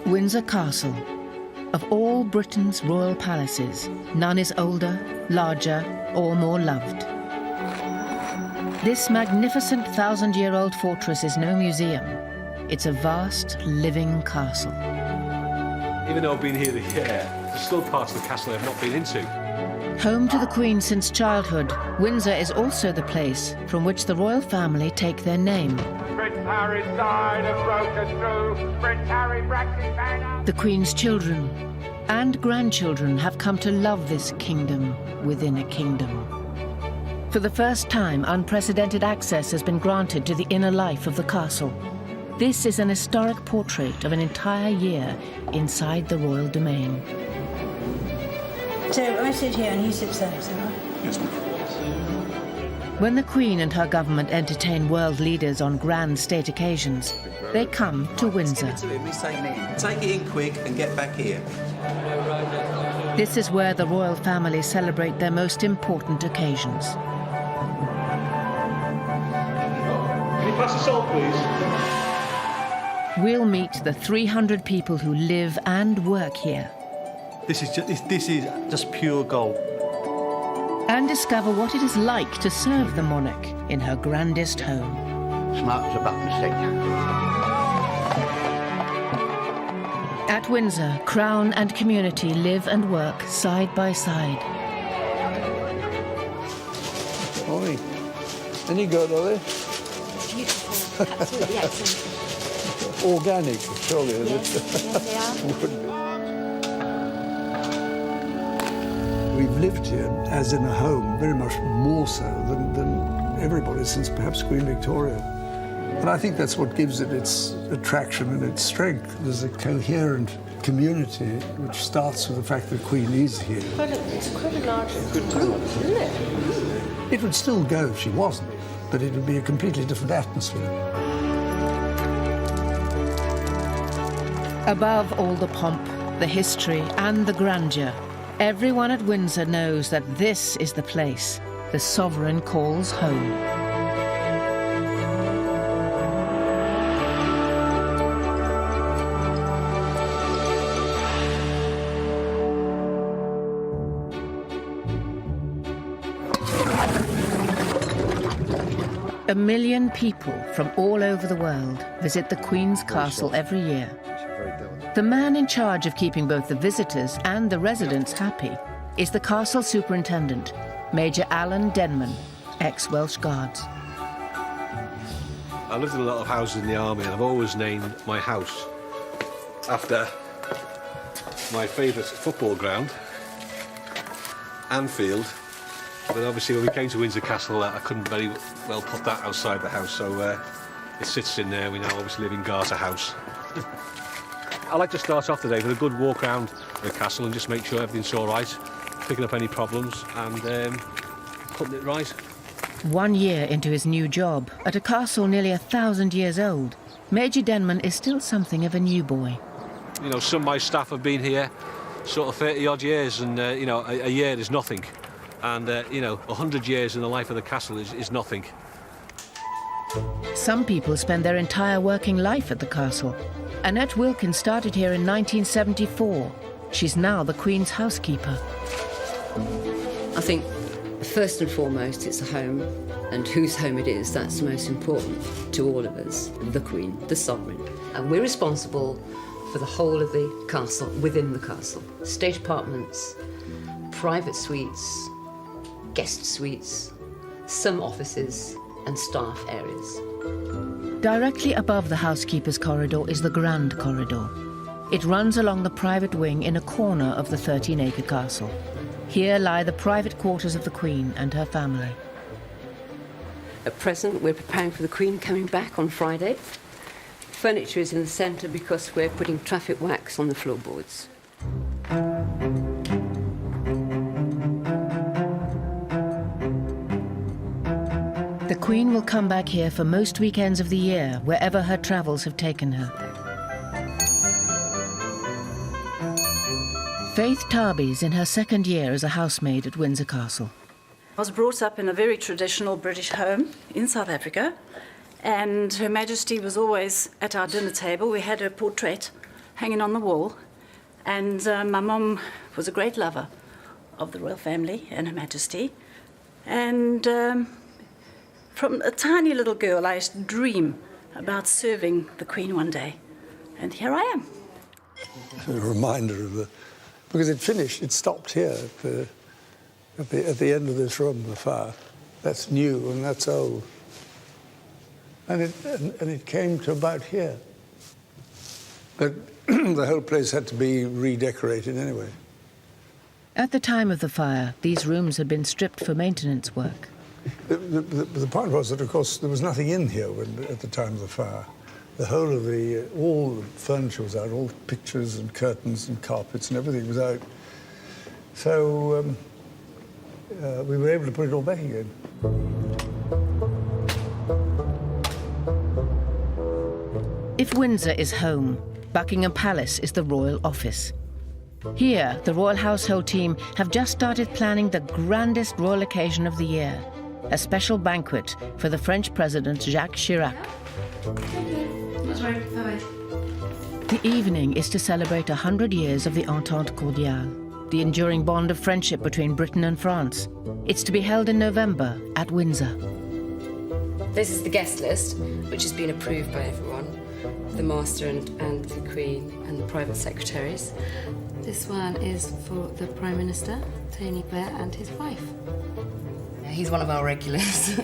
Windsor Castle. Of all Britain's royal palaces, none is older, larger, or more loved. This magnificent 1,000-year-old fortress is no museum. It's a vast, living castle. Even though I've been here a year, there's still parts of the castle I've not been into. Home to the Queen since childhood, Windsor is also the place from which the royal family take their name. Prince Harry's died and broken through. Prince Harry Brexit banner. The Queen's children and grandchildren have come to love this kingdom within a kingdom. For the first time, unprecedented access has been granted to the inner life of the castle. This is an historic portrait of an entire year inside the royal domain. So I sit here and you sit there, is that right? Yes, ma'am. When the Queen and her government entertain world leaders on grand state occasions, they come to Windsor. We say, take it in quick and get back here. This is where the royal family celebrate their most important occasions. Can you pass the salt, please? We'll meet the 300 people who live and work here. This is just pure gold. And discover what it is like to serve the monarch in her grandest home. Smart as a button stick. At Windsor, Crown and community live and work side by side. Morning. Any good, are they? Beautiful, absolutely excellent. Organic, surely, is Yes, it? yes, they are. We've lived here as in a home, very much more so than everybody since perhaps Queen Victoria. And I think that's what gives it its attraction and its strength. There's a coherent community which starts with the fact that the Queen is here. It's quite a large group, isn't it? It would still go if she wasn't, but it would be a completely different atmosphere. Above all the pomp, the history and the grandeur, everyone at Windsor knows that this is the place the sovereign calls home. A million people from all over the world visit the Queen's Castle every year. The man in charge of keeping both the visitors and the residents happy is the castle superintendent, Major Alan Denman, ex-Welsh Guards. I lived in a lot of houses in the army, and I've always named my house after my favourite football ground, Anfield. But obviously when we came to Windsor Castle, I couldn't very well put that outside the house, so it sits in there. We now obviously live in Garter House. I like to start off the day with a good walk around the castle and just make sure everything's all right, picking up any problems and putting it right. 1 year into his new job, at a castle nearly 1,000 years old, Major Denman is still something of a new boy. You know, some of my staff have been here sort of 30-odd years, and, you know, a year is nothing. And, you know, 100 years in the life of the castle is nothing. Some people spend their entire working life at the castle. Annette Wilkins started here in 1974. She's now the Queen's housekeeper. I think first and foremost it's a home, and whose home it is, that's most important to all of us. The Queen, the sovereign. And we're responsible for the whole of the castle, within the castle. State apartments, private suites, guest suites, some offices and staff areas. Directly above the housekeeper's corridor is the Grand Corridor. It runs along the private wing in a corner of the 13-acre castle. Here lie the private quarters of the Queen and her family. At present, we're preparing for the Queen coming back on Friday. Furniture is in the centre because we're putting traffic wax on the floorboards. The Queen will come back here for most weekends of the year, wherever her travels have taken her. Faith Tarby's in her second year as a housemaid at Windsor Castle. I was brought up in a very traditional British home in South Africa, and Her Majesty was always at our dinner table. We had her portrait hanging on the wall. And my mum was a great lover of the royal family and Her Majesty. And from a tiny little girl, I used to dream about serving the Queen one day. And here I am. A reminder of the... Because it finished, it stopped here at the end of this room, the fire. That's new and that's old. And it came to about here. But the whole place had to be redecorated anyway. At the time of the fire, these rooms had been stripped for maintenance work. The point was that, of course, there was nothing in here at the time of the fire. The whole of all the furniture was out, all the pictures and curtains and carpets and everything was out. So we were able to put it all back again. If Windsor is home, Buckingham Palace is the royal office. Here, the royal household team have just started planning the grandest royal occasion of the year, a special banquet for the French President Jacques Chirac. That's right. Bye-bye. The evening is to celebrate 100 years of the Entente Cordiale, the enduring bond of friendship between Britain and France. It's to be held in November at Windsor. This is the guest list, which has been approved by everyone, the Master and the Queen and the private secretaries. This one is for the Prime Minister, Tony Blair, and his wife. He's one of our regulars.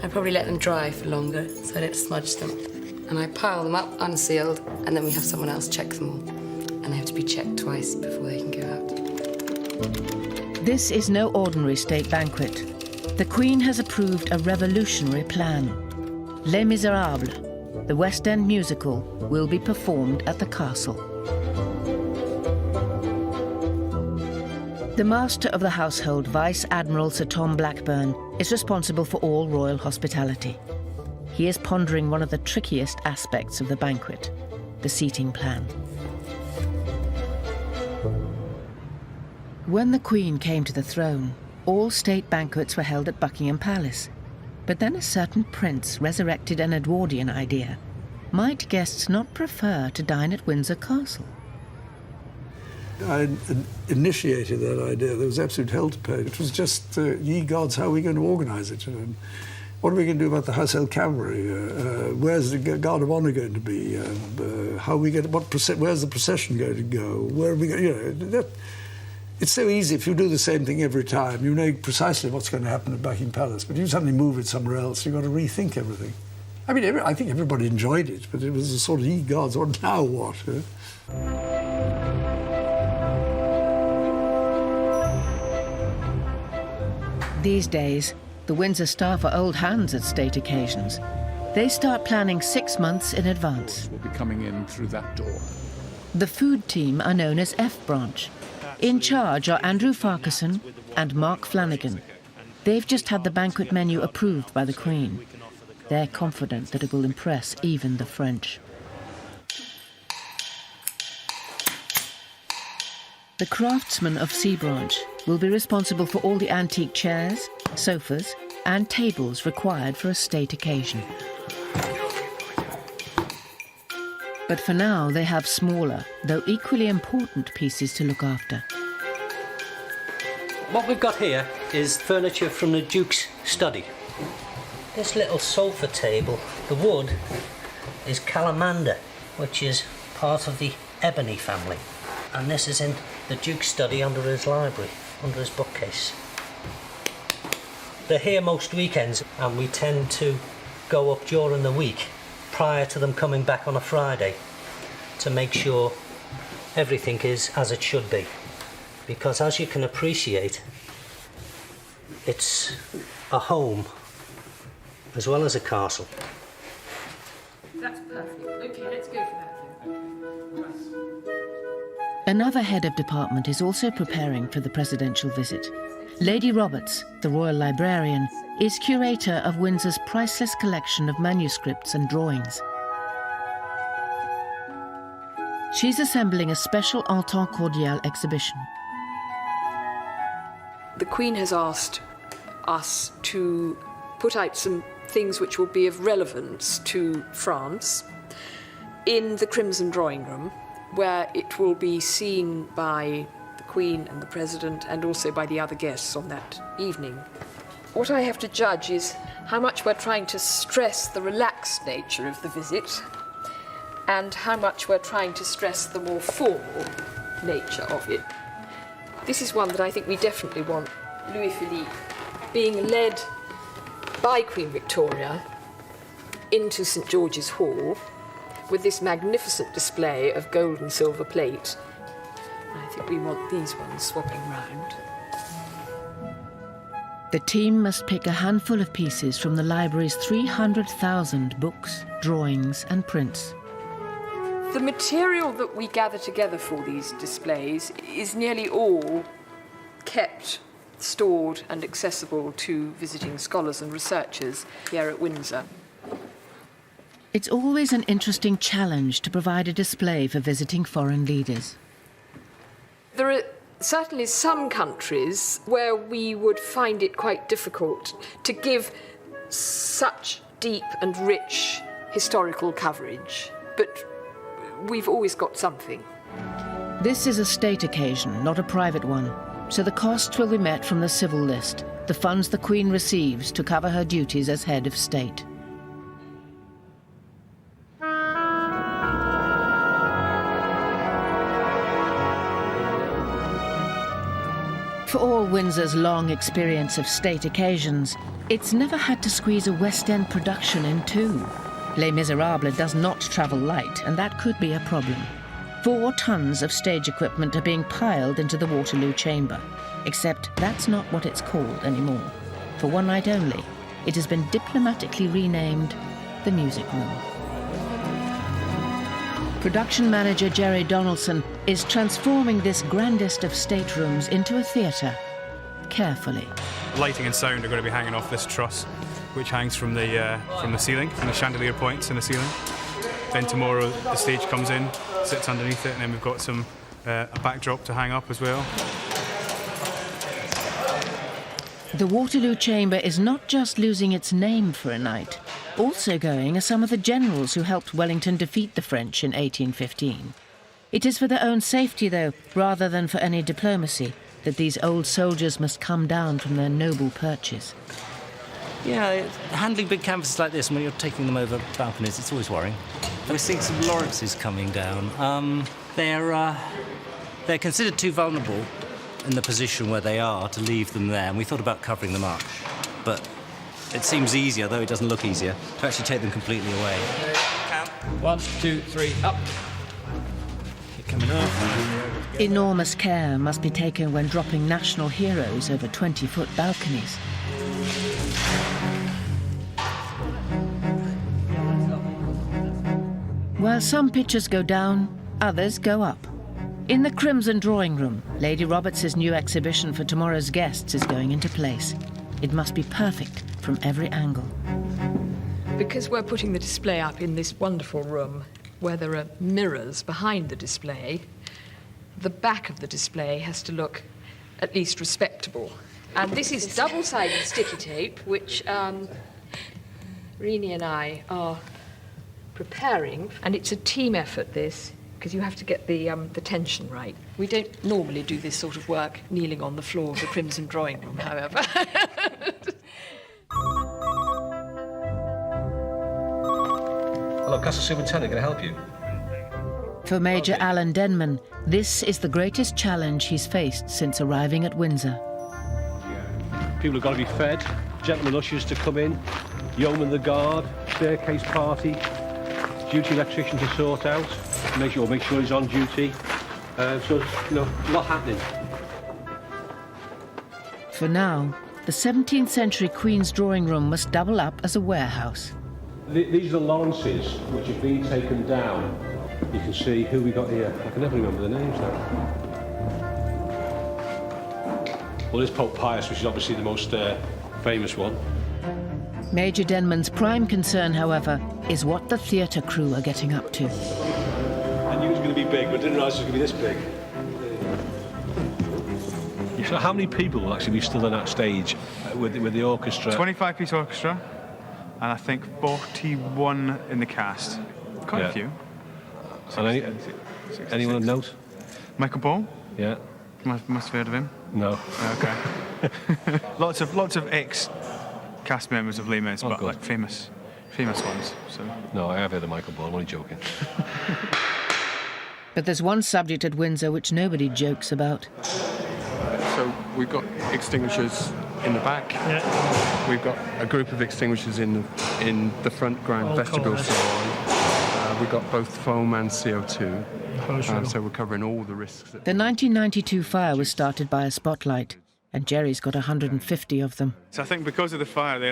I probably let them dry for longer, so I don't smudge them. And I pile them up unsealed, and then we have someone else check them all. And they have to be checked twice before they can go out. This is no ordinary state banquet. The Queen has approved a revolutionary plan. Les Miserables, the West End musical, will be performed at the castle. The Master of the Household, Vice Admiral Sir Tom Blackburn, is responsible for all royal hospitality. He is pondering one of the trickiest aspects of the banquet, the seating plan. When the Queen came to the throne, all state banquets were held at Buckingham Palace. But then a certain prince resurrected an Edwardian idea. Might guests not prefer to dine at Windsor Castle? I initiated that idea. There was absolute hell to pay. It was just, ye gods, how are we going to organise it? What are we going to do about the household cavalry? Where's the guard of honour going to be? How are we going to, where's the procession going to go? Where are we going? It's so easy if you do the same thing every time. You know precisely what's going to happen at Buckingham Palace, but you suddenly move it somewhere else. You've got to rethink everything. I mean, I think everybody enjoyed it, but it was a sort of, ye gods, or now what? These days, the Windsor staff are old hands at state occasions. They start planning 6 months in advance. Will be coming in through that door. The food team are known as F Branch. In charge are Andrew Farquharson and Mark Flanagan. They've just had the banquet menu approved by the Queen. They're confident that it will impress even the French. The craftsmen of C Branch will be responsible for all the antique chairs, sofas, and tables required for a state occasion. But for now, they have smaller, though equally important pieces to look after. What we've got here is furniture from the Duke's study. This little sofa table, the wood, is calamander, which is part of the ebony family. And this is in the Duke's study under his library, under his bookcase. They're here most weekends, and we tend to go up during the week prior to them coming back on a Friday to make sure everything is as it should be. Because as you can appreciate, it's a home as well as a castle. That's perfect. Okay, let's go for that. Another head of department is also preparing for the presidential visit. Lady Roberts, the royal librarian, is curator of Windsor's priceless collection of manuscripts and drawings. She's assembling a special Entente Cordiale exhibition. The Queen has asked us to put out some things which will be of relevance to France. in the Crimson Drawing Room, where it will be seen by the Queen and the President and also by the other guests on that evening. What I have to judge is how much we're trying to stress the relaxed nature of the visit and how much we're trying to stress the more formal nature of it. This is one that I think we definitely want Louis-Philippe being led by Queen Victoria into St George's Hall with this magnificent display of gold and silver plate. I think we want these ones swapping round. The team must pick a handful of pieces from the library's 300,000 books, drawings and prints. The material that we gather together for these displays is nearly all kept, stored and accessible to visiting scholars and researchers here at Windsor. It's always an interesting challenge to provide a display for visiting foreign leaders. There are certainly some countries where we would find it quite difficult to give such deep and rich historical coverage, but we've always got something. This is a state occasion, not a private one, so the costs will be met from the civil list, the funds the Queen receives to cover her duties as head of state. For all Windsor's long experience of state occasions, it's never had to squeeze a West End production in too. Les Miserables does not travel light, and that could be a problem. 4 tons of stage equipment are being piled into the Waterloo Chamber, except that's not what it's called anymore. For one night only, it has been diplomatically renamed the Music Room. Production manager Jerry Donaldson is transforming this grandest of staterooms into a theatre, carefully. Lighting and sound are going to be hanging off this truss, which hangs from the ceiling, from the chandelier points in the ceiling. Then tomorrow the stage comes in, sits underneath it, and then we've got a backdrop to hang up as well. The Waterloo Chamber is not just losing its name for a night. Also going are some of the generals who helped Wellington defeat the French in 1815. It is for their own safety, though, rather than for any diplomacy, that these old soldiers must come down from their noble perches. Yeah, handling big canvases like this, when you're taking them over balconies, it's always worrying. We're seeing some Lawrences coming down. They're considered too vulnerable in the position where they are to leave them there, and we thought about covering the march. But it seems easier, though it doesn't look easier, to actually take them completely away. 1, 2, 3, up. Keep coming up. Enormous care must be taken when dropping national heroes over 20-foot balconies. While some pictures go down, others go up. In the Crimson Drawing Room, Lady Roberts' new exhibition for tomorrow's guests is going into place. It must be perfect from every angle. Because we're putting the display up in this wonderful room where there are mirrors behind the display, the back of the display has to look at least respectable. And this is double-sided sticky tape, which Rini and I are preparing. And it's a team effort, this, because you have to get the tension right. We don't normally do this sort of work kneeling on the floor of the Crimson Drawing Room, however. Hello, Castle Superintendent, can I help you? For Major Alan Denman, this is the greatest challenge he's faced since arriving at Windsor. People have got to be fed, gentlemen ushers to come in, yeomen the guard, staircase party, duty electrician to sort out, make sure he's on duty. So, a lot happening. For now, the 17th century Queen's Drawing Room must double up as a warehouse. These are the Lawrences, which have been taken down. You can see who we got here. I can never remember the names now. Well, there's Pope Pius, which is obviously the most famous one. Major Denman's prime concern, however, is what the theatre crew are getting up to. I knew it was going to be big, but I didn't realise it was going to be this big. So how many people will actually be stood on that stage with the orchestra? 25-piece orchestra, and I think 41 in the cast. Quite a few. And anyone of note? Michael Ball? Yeah. Must have heard of him. No. Okay. lots of ex-cast members of Les Mis, but good. like famous ones. So. No, I have heard of Michael Ball. I'm only joking. But there's one subject at Windsor which nobody jokes about. So we've got extinguishers in the back. Yeah. We've got a group of extinguishers in the front grand vestibule salon. We've got both foam and CO2. So we're covering all the risks. The 1992 fire was started by a spotlight, and Jerry's got 150 of them. So I think because of the fire, they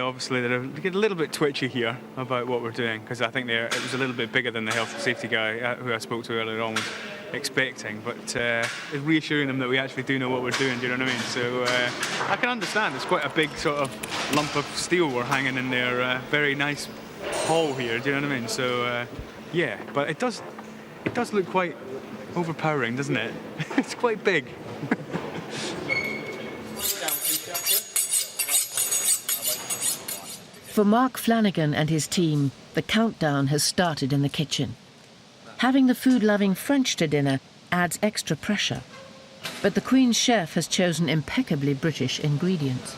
get a little bit twitchy here about what we're doing, because I think it was a little bit bigger than the health and safety guy who I spoke to earlier on was expecting, but it's reassuring them that we actually do know what we're doing, do you know what I mean? So I can understand, it's quite a big sort of lump of steel we're hanging in their very nice hall here, do you know what I mean? So yeah, but it does look quite overpowering, doesn't it? It's quite big. For Mark Flanagan and his team, the countdown has started in the kitchen. Having the food-loving French to dinner adds extra pressure. But the Queen's chef has chosen impeccably British ingredients.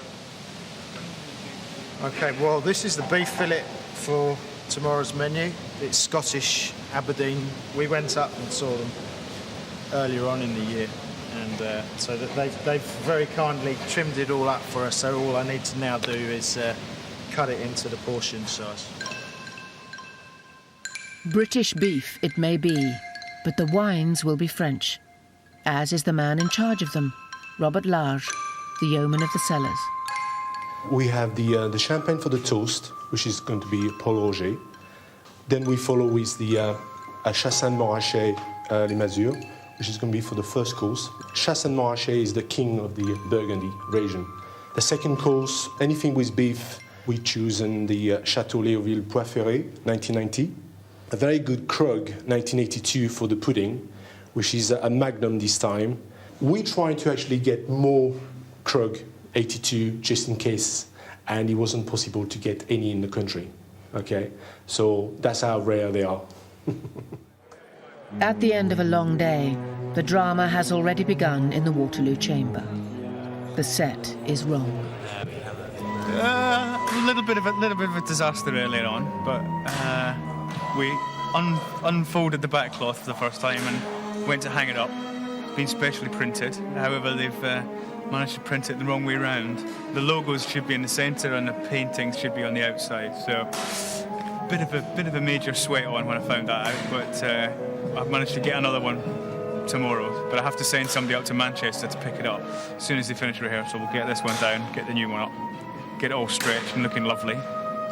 OK, well, this is the beef fillet for tomorrow's menu. It's Scottish Aberdeen. We went up and saw them earlier on in the year. And so that they've very kindly trimmed it all up for us. So all I need to now do is cut it into the portion size. British beef it may be, but the wines will be French, as is the man in charge of them, Robert Large, the yeoman of the cellars. We have the champagne for the toast, which is going to be Paul Roger. Then we follow with the Chassagne Montrachet Les Mazures, which is going to be for the first course. Chassagne Montrachet is the king of the Burgundy region. The second course, anything with beef, we choose in the Chateau Léoville Poiferré, 1990. A very good Krug, 1982, for the pudding, which is a magnum this time. We try to actually get more Krug 82 just in case, and it wasn't possible to get any in the country. Okay, so that's how rare they are. At the end of a long day, the drama has already begun in the Waterloo Chamber. The set is wrong. A little bit of a disaster earlier on, but we unfolded the backcloth for the first time and went to hang it up. It's been specially printed. However, they've managed to print it the wrong way round. The logos should be in the centre and the paintings should be on the outside. So, bit of a major sweat on when I found that out. But I've managed to get another one tomorrow. But I have to send somebody up to Manchester to pick it up. As soon as they finish rehearsal, we'll get this one down, get the new one up, get it all stretched and looking lovely.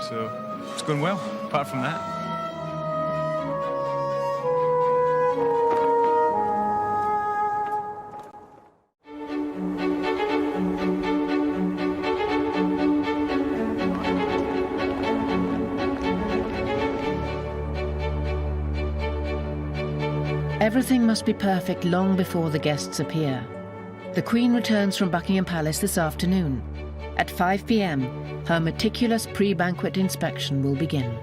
So it's going well, apart from that. Everything must be perfect long before the guests appear. The Queen returns from Buckingham Palace this afternoon. At 5 p.m, her meticulous pre-banquet inspection will begin.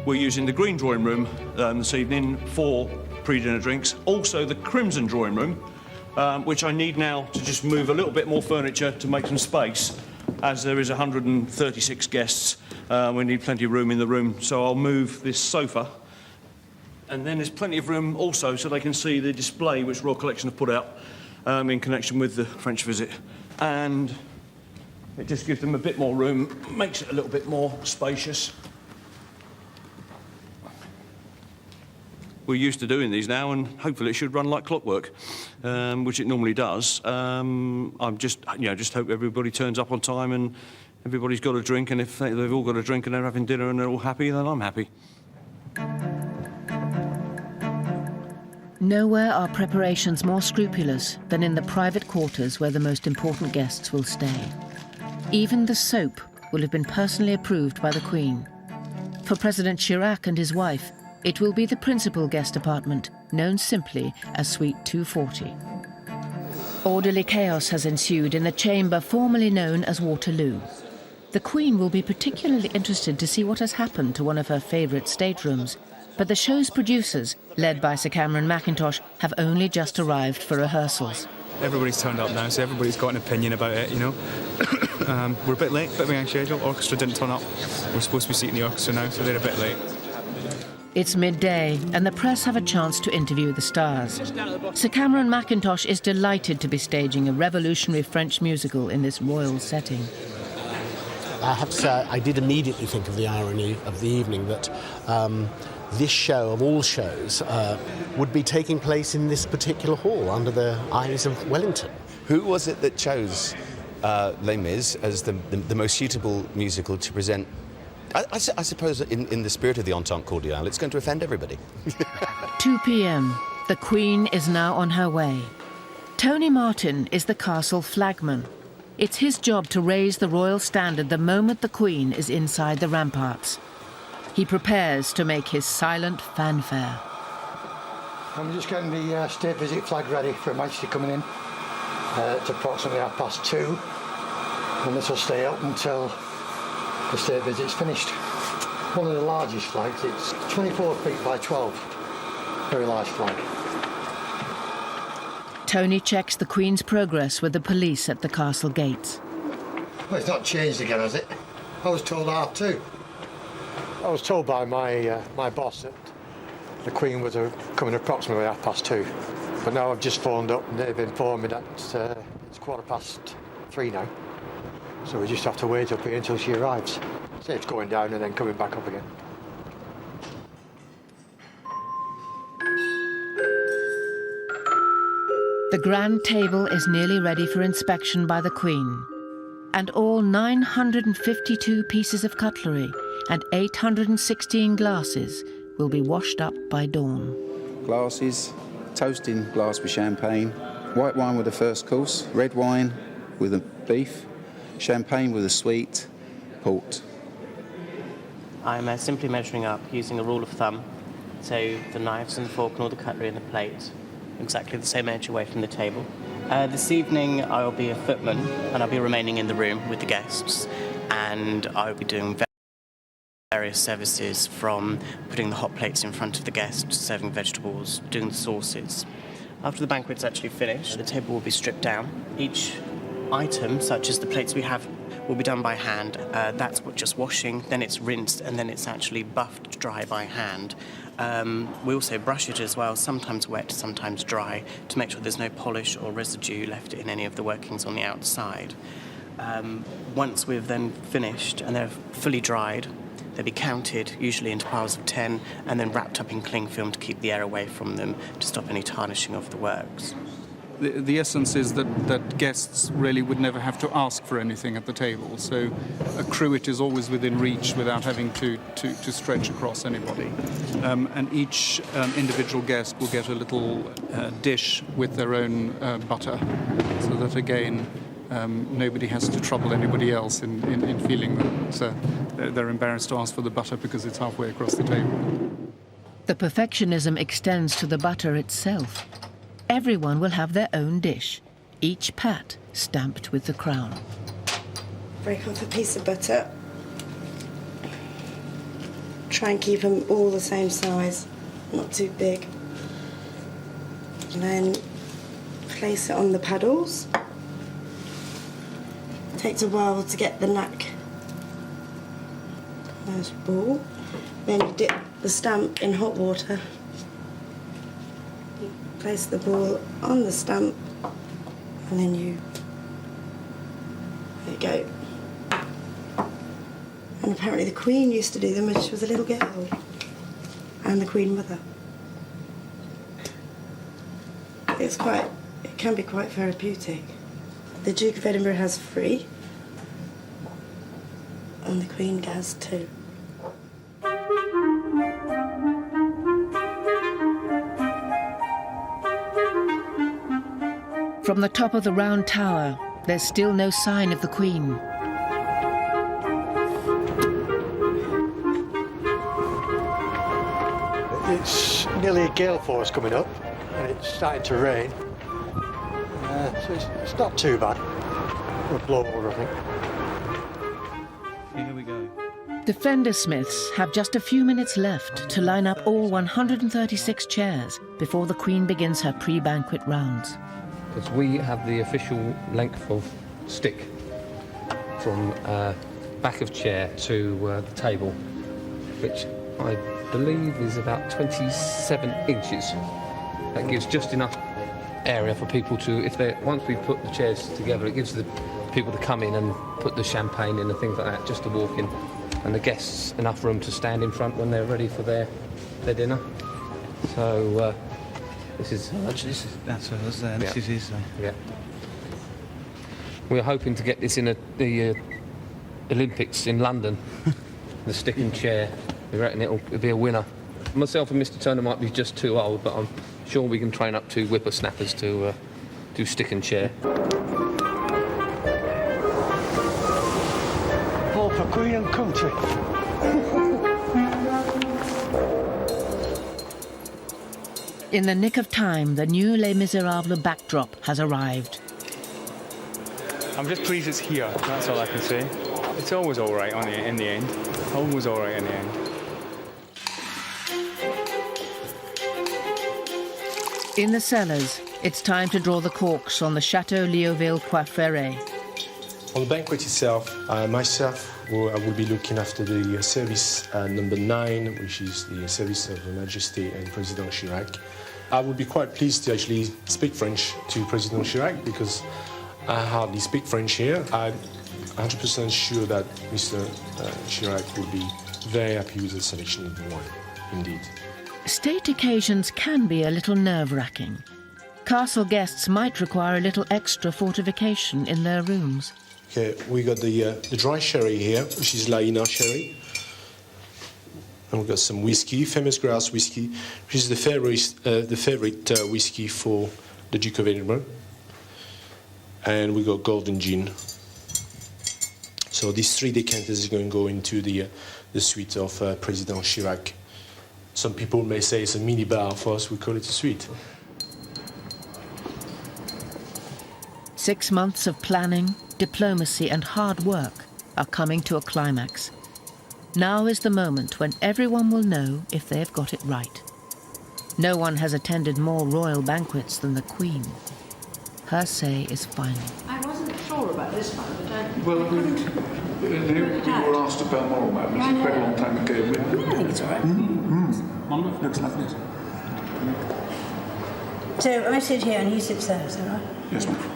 We're using the green drawing room this evening for pre-dinner drinks. Also the crimson drawing room, which I need now to just move a little bit more furniture to make some space. As there is 136 guests, we need plenty of room in the room, so I'll move this sofa. And then there's plenty of room also so they can see the display which Royal Collection have put out in connection with the French visit. And it just gives them a bit more room, makes it a little bit more spacious. We're used to doing these now, and hopefully it should run like clockwork, which it normally does. I'm just hope everybody turns up on time and everybody's got a drink, and if they've all got a drink and they're having dinner and they're all happy, then I'm happy. Nowhere are preparations more scrupulous than in the private quarters where the most important guests will stay. Even the soap will have been personally approved by the Queen. For President Chirac and his wife, it will be the principal guest apartment, known simply as Suite 240. Orderly chaos has ensued in the chamber formerly known as Waterloo. The Queen will be particularly interested to see what has happened to one of her favourite staterooms, but the show's producers, led by Sir Cameron Mackintosh, have only just arrived for rehearsals. Everybody's turned up now, so everybody's got an opinion about it, you know. We're a bit late, bit behind schedule. Orchestra didn't turn up. We're supposed to be seating the orchestra now, so they're a bit late. It's midday, and the press have a chance to interview the stars. Sir Cameron Mackintosh is delighted to be staging a revolutionary French musical in this royal setting. I have to say, I did immediately think of the irony of the evening that this show, of all shows, would be taking place in this particular hall under the eyes of Wellington. Who was it that chose Les Mis as the most suitable musical to present? I suppose in the spirit of the Entente Cordiale, it's going to offend everybody. 2 p.m. The Queen is now on her way. Tony Martin is the castle flagman. It's his job to raise the royal standard the moment the Queen is inside the ramparts. He prepares to make his silent fanfare. I'm just getting the state visit flag ready for Her Majesty coming in. It's approximately 2:30, and this will stay up until the state visit's finished. One of the largest flags, it's 24 feet by 12. Very large flag. Tony checks the Queen's progress with the police at the castle gates. Well, it's not changed again, has it? I was told 2:30. I was told by my boss that the Queen was coming approximately 2:30. But now I've just phoned up and they've informed me that it's 3:15 now. So we just have to wait up here until she arrives. So it's going down and then coming back up again. The grand table is nearly ready for inspection by the Queen, and all 952 pieces of cutlery and 816 glasses will be washed up by dawn. Glasses, toasting glass with champagne, white wine with the first course, red wine with the beef, champagne with a sweet, port. I'm simply measuring up using a rule of thumb, so the knives and the fork and all the cutlery and the plate exactly the same edge away from the table. This evening I'll be a footman and I'll be remaining in the room with the guests, and I'll be doing various services from putting the hot plates in front of the guests, serving vegetables, doing the sauces. After the banquet's actually finished, the table will be stripped down. Each item, such as the plates we have, will be done by hand. That's just washing, then it's rinsed, and then it's actually buffed dry by hand. We also brush it as well, sometimes wet, sometimes dry, to make sure there's no polish or residue left in any of the workings on the outside. Once we've then finished and they're fully dried, they'll be counted, usually into piles of 10, and then wrapped up in cling film to keep the air away from them, to stop any tarnishing of the works. The essence is that guests really would never have to ask for anything at the table, so a cruet is always within reach without having to stretch across anybody. And each individual guest will get a little dish with their own butter, so that again nobody has to trouble anybody else in feeling that they're embarrassed to ask for the butter because it's halfway across the table. The perfectionism extends to the butter itself. Everyone will have their own dish, each pat stamped with the crown. Break off a piece of butter. Try and keep them all the same size, not too big. And then place it on the paddles. It takes a while to get the knack. There's the ball. Then you dip the stamp in hot water. Place the ball on the stamp, and then there you go. And apparently the Queen used to do them when she was a little girl, and the Queen Mother. It can be quite therapeutic. The Duke of Edinburgh has 3, and the Queen has 2. From the top of the round tower, there's still no sign of the Queen. It's nearly a gale force coming up, and it's starting to rain. So it's not too bad. It'll blow over, I think. Here we go. Defender Smiths have just a few minutes left to line up all 136 chairs before the Queen begins her pre-banquet rounds. Because we have the official length of stick from back of chair to the table, which I believe is about 27 inches. That gives just enough area for people to, once we put the chairs together, it gives the people to come in and put the champagne in and things like that, just to walk in, and the guests enough room to stand in front when they're ready for their dinner. So this is that's us there. This is his. Yeah. We're hoping to get this in the Olympics in London. The stick and chair. We reckon it'll be a winner. Myself and Mr. Turner might be just too old, but I'm sure we can train up 2 whippersnappers to do stick and chair. All for Queen and country. In the nick of time, the new Les Miserables backdrop has arrived. I'm just pleased it's here, that's all I can say. It's always all right in the end. Always all right in the end. In the cellars, it's time to draw the corks on the Chateau Léoville Coifferet. On the banquet itself, myself, I will be looking after the service number 9, which is the service of Her Majesty and President Chirac. I would be quite pleased to actually speak French to President Chirac because I hardly speak French here. I'm 100% sure that Mr. Chirac will be very happy with the selection of the wine, indeed. State occasions can be a little nerve-wracking. Castle guests might require a little extra fortification in their rooms. Okay, we got the dry sherry here, which is Laina sherry. And we've got some whiskey, famous grass whiskey, which is the favorite whiskey for the Duke of Edinburgh. And we got golden gin. So these 3 decanters are going to go into the suite of President Chirac. Some people may say it's a mini bar. For us, we call it a suite. 6 months of planning, diplomacy and hard work are coming to a climax. Now is the moment when everyone will know if they have got it right. No one has attended more royal banquets than the Queen. Her say is final. I wasn't sure about this one, but Well, we were asked about moral matters quite a long time ago. I think it's all right. Looks lovely. So I sit here and he sits there, is that right? Yes, ma'am.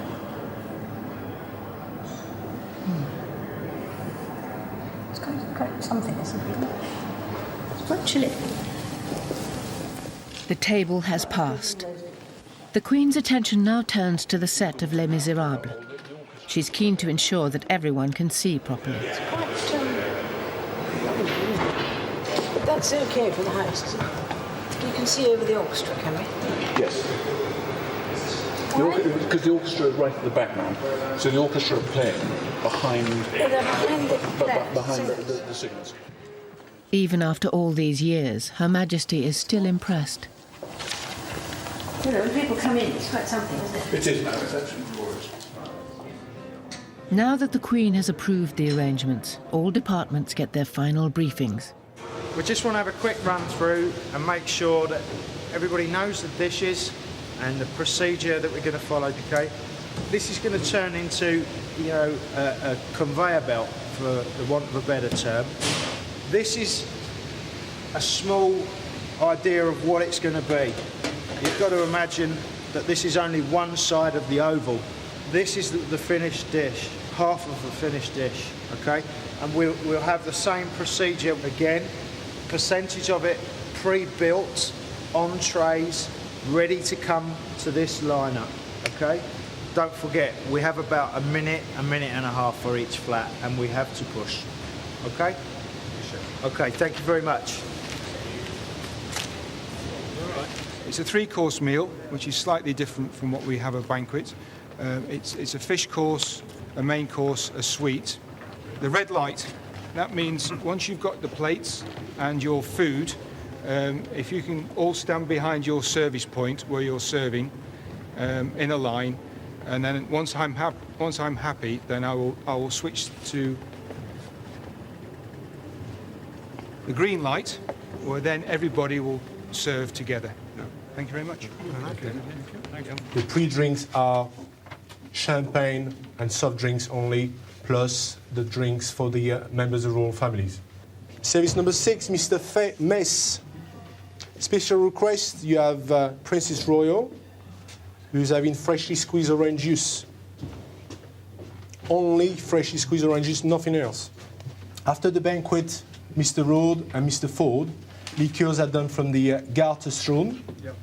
It's quite something, isn't it? It's quite chilly. The table has passed. The Queen's attention now turns to the set of Les Miserables. She's keen to ensure that everyone can see properly. It's quite but that's okay for the house, isn't it? You can see over the orchestra, can we? Yes. Because the orchestra is right at the back now, so the orchestra are playing behind, behind the singers. Even after all these years, Her Majesty is still impressed. You know, when people come in, it's quite something, isn't it? It is now, it's actually glorious. Now that the Queen has approved the arrangements, all departments get their final briefings. We just want to have a quick run through and make sure that everybody knows the dishes and the procedure that we're going to follow, okay? This is going to turn into, a conveyor belt, for the want of a better term. This is a small idea of what it's going to be. You've got to imagine that this is only one side of the oval. This is the finished dish, half of the finished dish, okay? And we'll have the same procedure again, percentage of it pre-built on trays, ready to come to this lineup, okay? Don't forget, we have about a minute and a half for each flat, and we have to push, okay? Okay, thank you very much. It's a 3-course meal, which is slightly different from what we have at banquet. It's a fish course, a main course, a sweet. The red light, that means once you've got the plates and your food, if you can all stand behind your service point where you're serving in a line, and then once I'm happy, then I will switch to the green light, or then everybody will serve together. Thank you very much. Thank you. The pre-drinks are champagne and soft drinks only, plus the drinks for the members of royal families. Service number 6, Mr. Mess. Special request, you have Princess Royal, who's having freshly squeezed orange juice. Only freshly squeezed orange juice, nothing else. After the banquet, Mr. Rode and Mr. Ford, liqueurs are done from the Garter's room. Yep.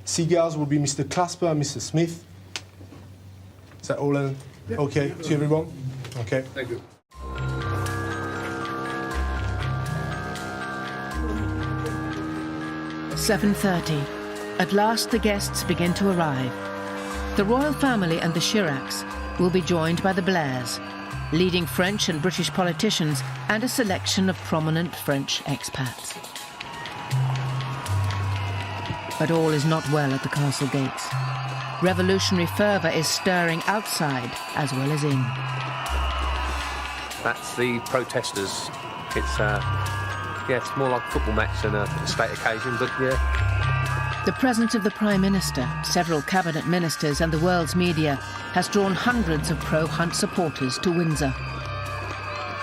Cigars will be Mr. Clasper and Mr. Smith. Is that all okay to everyone? Okay. Thank you. "7:30. At last the guests begin to arrive. The royal family and the Chiracs will be joined by the Blairs, leading French and British politicians, and a selection of prominent French expats. But all is not well at the castle gates. Revolutionary fervour is stirring outside as well as in. That's the protesters. It's more like a football match than a state occasion, but yeah. The presence of the Prime Minister, several cabinet ministers and the world's media has drawn hundreds of pro-Hunt supporters to Windsor.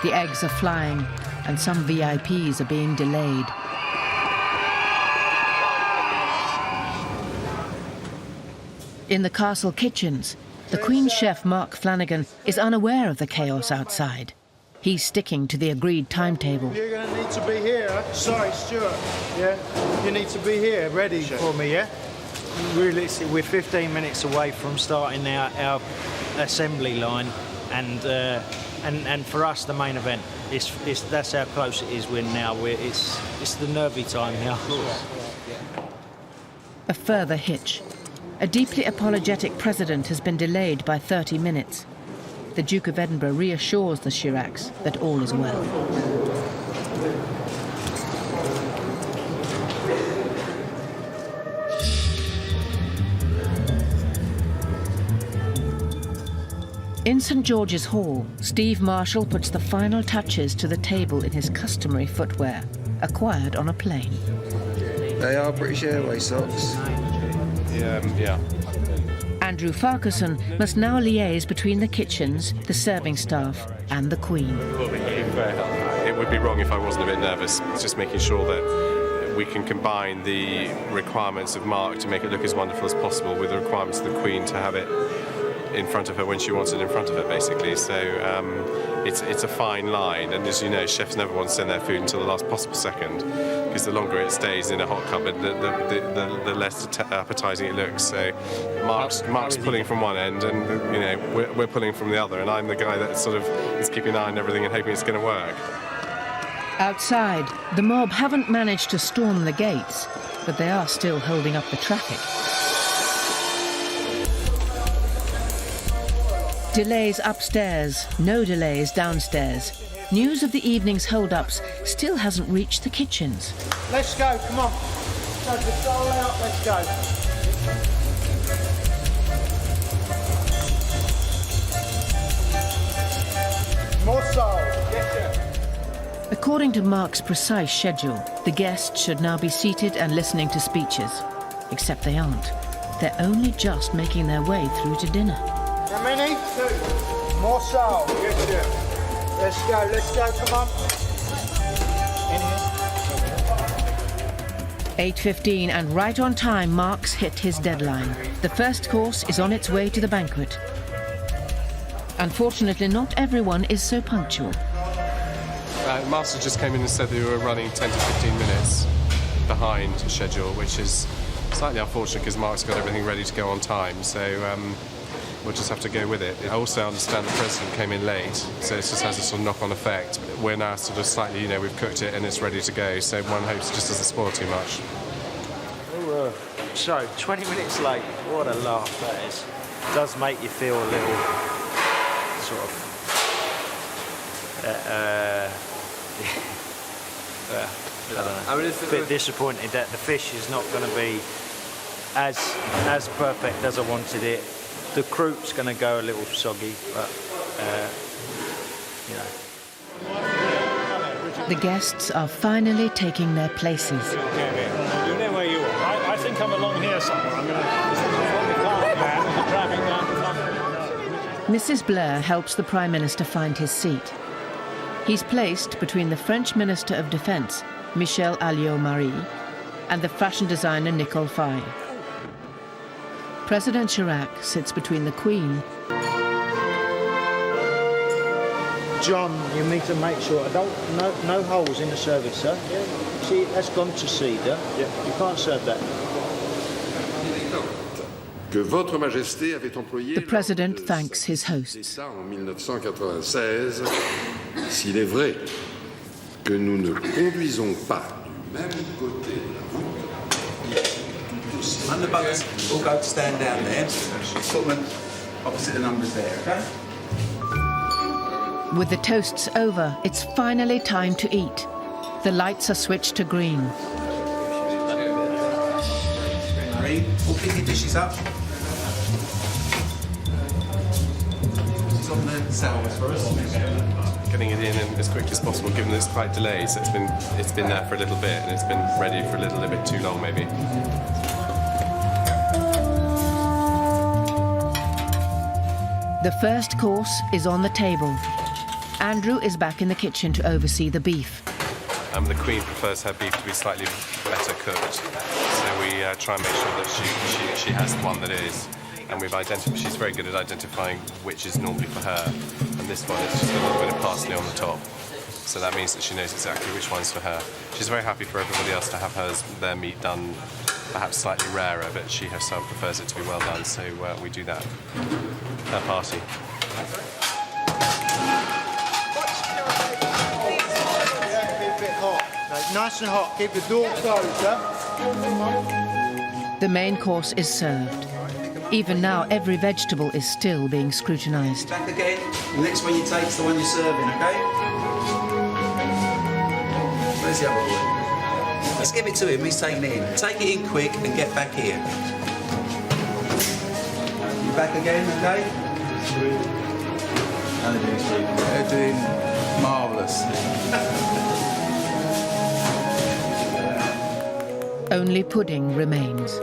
The eggs are flying and some VIPs are being delayed. In the castle kitchens, the Queen's chef Mark Flanagan is unaware of the chaos outside. He's sticking to the agreed timetable. You're going to need to be here. Sorry, Stuart. Yeah, you need to be here, ready for me, yeah? Realistically, we're 15 minutes away from starting our assembly line, and for us, the main event. That's how close it is. It's the nervy time now. A further hitch. A deeply apologetic president has been delayed by 30 minutes. The Duke of Edinburgh reassures the Chiracs that all is well. In St George's Hall, Steve Marshall puts the final touches to the table in his customary footwear, acquired on a plane. They are British Airways socks. Yeah. Andrew Farquharson must now liaise between the kitchens, the serving staff and the Queen. It would be wrong if I wasn't a bit nervous. It's just making sure that we can combine the requirements of Mark to make it look as wonderful as possible with the requirements of the Queen to have it in front of her when she wants it in front of her, basically. So it's a fine line, and as you know, chefs never want to send their food until the last possible second, because the longer it stays in a hot cupboard, the less appetising it looks. So Mark's pulling from one end, and you know we're pulling from the other, and I'm the guy that sort of is keeping an eye on everything and hoping it's going to work. Outside, the mob haven't managed to storm the gates, but they are still holding up the traffic. Delays upstairs, no delays downstairs. News of the evening's hold-ups still hasn't reached the kitchens. Let's go, come on. Take the doll out, let's go. More soul, yes, sir. According to Mark's precise schedule, the guests should now be seated and listening to speeches. Except they aren't. They're only just making their way through to dinner. How many? 2. More soul. Yes, sir. Let's go, come on. In here. 8:15 and right on time, Mark's hit his deadline. The first course is on its way to the banquet. Unfortunately, not everyone is so punctual. Master just came in and said they were running 10 to 15 minutes behind schedule, which is slightly unfortunate because Mark's got everything ready to go on time. So we'll just have to go with it. I also understand the President came in late, so it just has a sort of knock-on effect. We're now sort of slightly, you know, we've cooked it and it's ready to go, so one hopes it just doesn't spoil too much. So, 20 minutes late, what a laugh that is. It does make you feel a little sort of I don't know. I mean, a bit disappointed that the fish is not going to be as perfect as I wanted it. The croupe's going to go a little soggy, but you know. The guests are finally taking their places. You know where you are. I think I'm along here somewhere. I'm going to driving down. Mrs. Blair helps the Prime Minister find his seat. He's placed between the French Minister of Defence, Michel Alliot-Marie, and the fashion designer Nicole Faye. President Chirac sits between the Queen. John, you need to make sure no holes in the service, sir. See, that's gone to cedar. You can't serve that. Que Votre Majesté avait employé The President thanks his hosts. en 1996, s'il est vrai que nous ne conduisons pas du même côté de la route. Underbuggers all go to stand down there. Footman opposite the numbers there, okay? With the toasts over, it's finally time to eat. The lights are switched to green. Green, all pick your dishes up. It's on the salvers for us. Getting it in as quickly as possible, given that it's quite delayed. So it's been there for a little bit, and it's been ready for a little bit too long, maybe. The first course is on the table. Andrew is back in the kitchen to oversee the beef. The Queen prefers her beef to be slightly better cooked, so we try and make sure that she has the one that is. And she's very good at identifying which is normally for her. And this one is just got a little bit of parsley on the top. So that means that she knows exactly which one's for her. She's very happy for everybody else to have their meat done perhaps slightly rarer, but she herself prefers it to be well done, so we do that. Her party. Nice and hot. Keep the door closed, sir. The main course is served. Even now, every vegetable is still being scrutinised. Back again. The next one you take is the one you're serving, okay? Where's the other boy? Let's give it to him. He's taking it in. Take it in quick and get back here. You back again, okay? How are they doing, Steve? They're doing marvellous. Only pudding remains.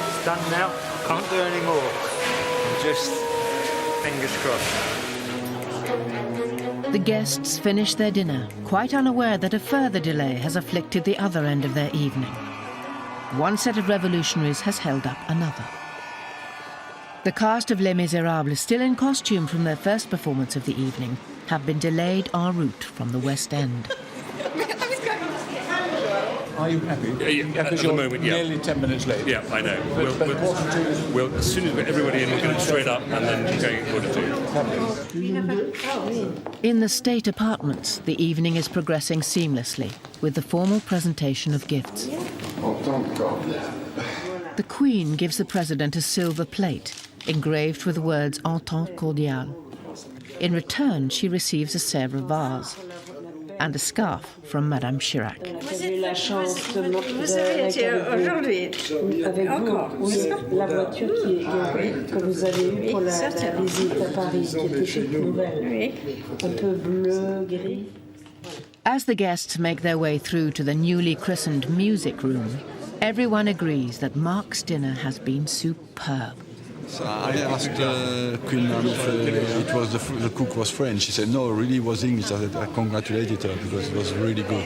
It's done now. Can't do any more. Just fingers crossed. The guests finish their dinner, quite unaware that a further delay has afflicted the other end of their evening. One set of revolutionaries has held up another. The cast of Les Miserables, still in costume from their first performance of the evening, have been delayed en route from the West End. Are you happy? At the moment, yeah. Nearly 10 minutes late. Yeah, I know. We'll, as soon as we get everybody in, we'll get it straight up and then go to 2. In the state apartments, the evening is progressing seamlessly, with the formal presentation of gifts. The Queen gives the President a silver plate, engraved with the words Entente cordiale. In return, she receives a Sèvres vase and a scarf from Madame Chirac. Vous avez eu la chance de aujourd'hui avec vous, la voiture que vous avez eue pour la visite à Paris, qui était toute nouvelle, un peu bleu, gris. As the guests make their way through to the newly christened music room, everyone agrees that Mark's dinner has been superb. So I asked Queen Mary if the cook was French. She said, no, really it was English. I congratulated her because it was really good.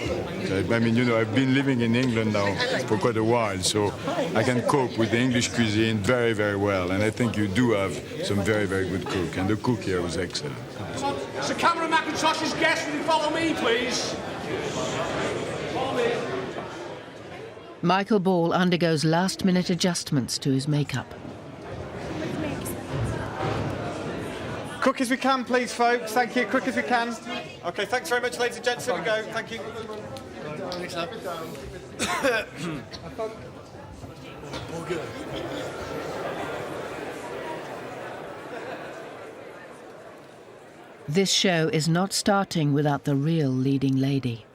I mean, you know, I've been living in England now for quite a while, so I can cope with the English cuisine very, very well. And I think you do have some very, very good cook. And the cook here was excellent. So Cameron McIntosh's guest, will you follow me, please? Follow me. Michael Ball undergoes last-minute adjustments to his makeup. Quick as we can, please, folks. Thank you. Quick as we can. OK, thanks very much, ladies and gents. Here we go. Thank you. This show is not starting without the real leading lady.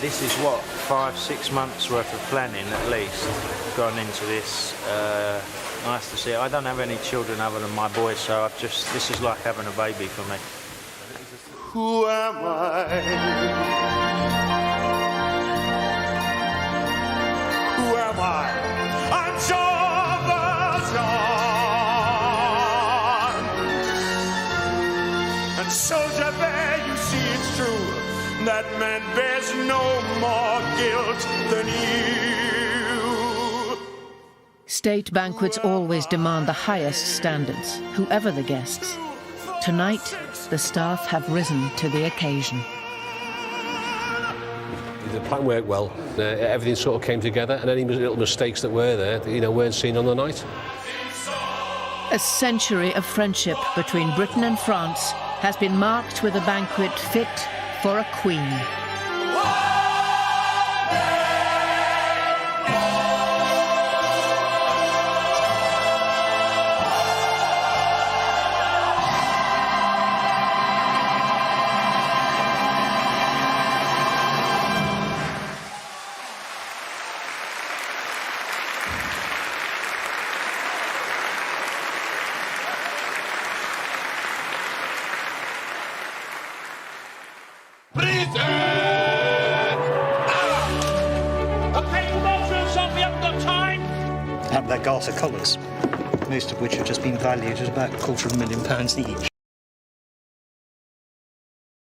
this is what 5-6 months worth of planning at least gone into this. Nice to see. I don't have any children other than my boys, so this is like having a baby for me. Who am I? Who am I? I'm Jean Valjean. And soldier, there you see it's true. That man bears no more guilt than you. State banquets always demand the highest standards, whoever the guests. Tonight, the staff have risen to the occasion. The plan worked well. Everything sort of came together, and any little mistakes that were there, weren't seen on the night. A century of friendship between Britain and France has been marked with a banquet fit for a queen. Their Garter colours, most of which have just been valued at about £250,000 each.